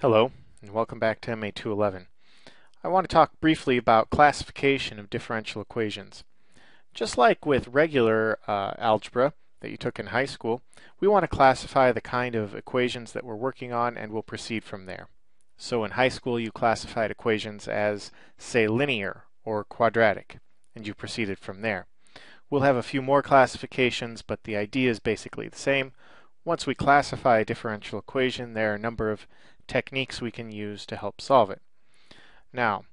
Hello, and welcome back to MA 211. I want to talk briefly about classification of differential equations. Just like with regular algebra that you took in high school, we want to classify the kind of equations that we're working on, and we'll proceed from there. So in high school you classified equations as, say, linear or quadratic, and you proceeded from there. We'll have a few more classifications, but the idea is basically the same. Once we classify a differential equation, there are a number of techniques we can use to help solve it. Now,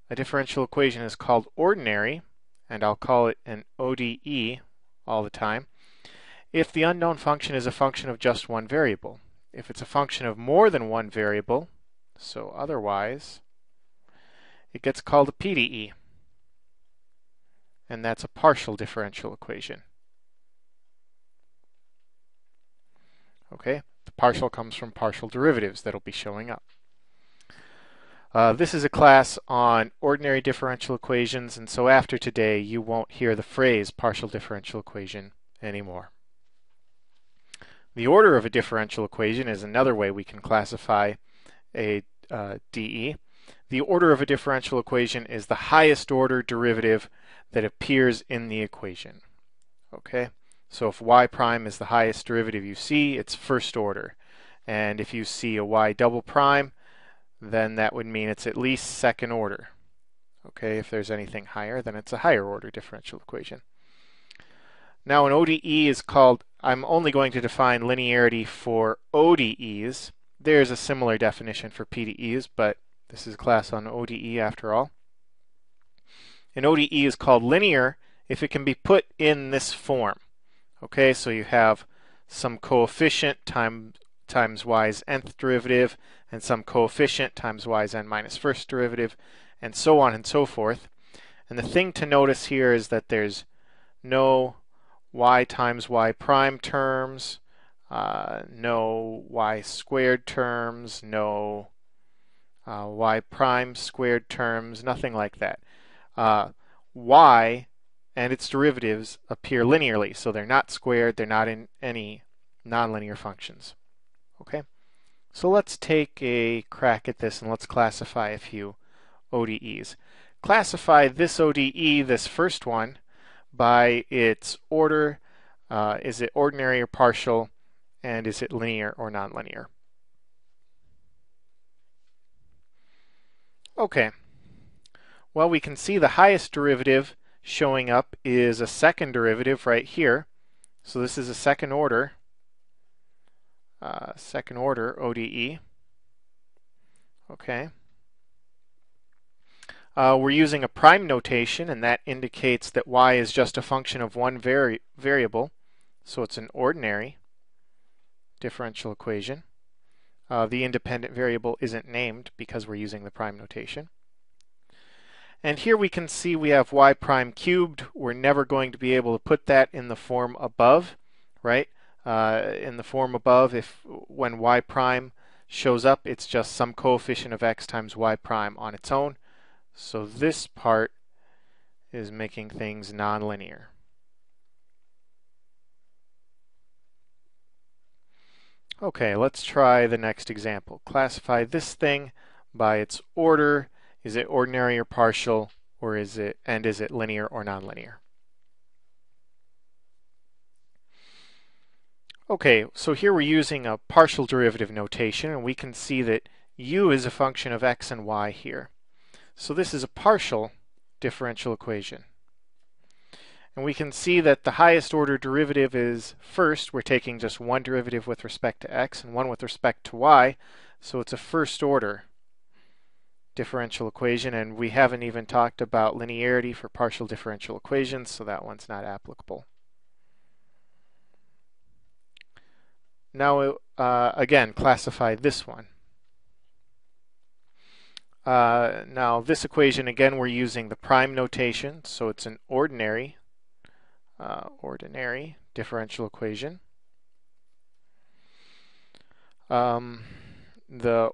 a differential equation is called ordinary, and I'll call it an ODE all the time, if the unknown function is a function of just one variable. If it's a function of more than one variable, so otherwise, it gets called a PDE, and that's a partial differential equation. Okay, the partial comes from partial derivatives that'll be showing up. This is a class on ordinary differential equations, and so after today you won't hear the phrase partial differential equation anymore. The order of a differential equation is another way we can classify a DE. The order of a differential equation is the highest order derivative that appears in the equation. Okay? So if y prime is the highest derivative you see, it's first order. And if you see a y double prime, then that would mean it's at least second order. Okay, if there's anything higher, then it's a higher order differential equation. Now an ODE is called, I'm only going to define linearity for ODEs. There's a similar definition for PDEs, but this is a class on ODE after all. An ODE is called linear if it can be put in this form. Okay, so you have some coefficient times y's nth derivative, and some coefficient times y's n minus first derivative, and so on and so forth. And the thing to notice here is that there's no y times y prime terms, no y squared terms, no y prime squared terms, nothing like that. Y and its derivatives appear linearly, so they're not squared, they're not in any nonlinear functions. Okay, so let's take a crack at this and let's classify a few ODEs. Classify this ODE, this first one, by its order. Is it ordinary or partial, and is it linear or nonlinear? Okay, well, we can see the highest derivative showing up is a second derivative right here. So this is a second order ODE. Okay. We're using a prime notation, and that indicates that y is just a function of one variable. So it's an ordinary differential equation. The independent variable isn't named because we're using the prime notation. And here we can see we have y prime cubed. We're never going to be able to put that in the form above, right? In the form above, when y prime shows up, it's just some coefficient of x times y prime on its own. So this part is making things nonlinear. Okay, let's try the next example. Classify this thing by its order. Is it ordinary or partial, or is it linear or nonlinear? Okay, so here we're using a partial derivative notation, and we can see that u is a function of x and y here. So this is a partial differential equation. And we can see that the highest order derivative is first. We're taking just one derivative with respect to x and one with respect to y, so it's a first order differential equation, and we haven't even talked about linearity for partial differential equations, so that one's not applicable. Now, again, classify this one. Now, this equation, again, we're using the prime notation, so it's an ordinary differential equation. The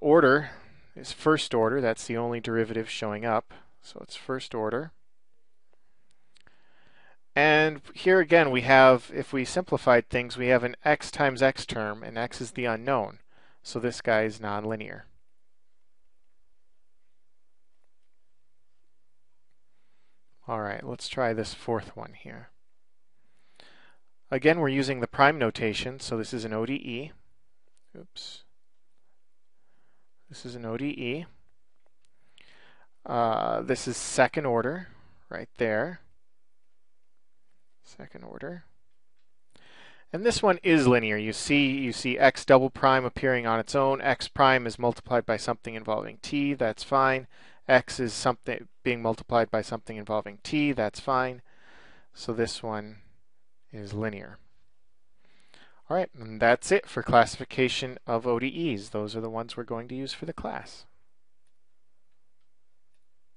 order is first order. That's the only derivative showing up, so it's first order. And here again we have, if we simplified things, we have an x times x term, and x is the unknown. So this guy is nonlinear. All right, let's try this fourth one here. Again, we're using the prime notation, so this is an ODE. Oops. This is an ODE. This is second order, right there. Second order. And this one is linear. You see x double prime appearing on its own. X prime is multiplied by something involving t. That's fine. X is something being multiplied by something involving t. That's fine. So this one is linear. All right, and that's it for classification of ODEs. Those are the ones we're going to use for the class.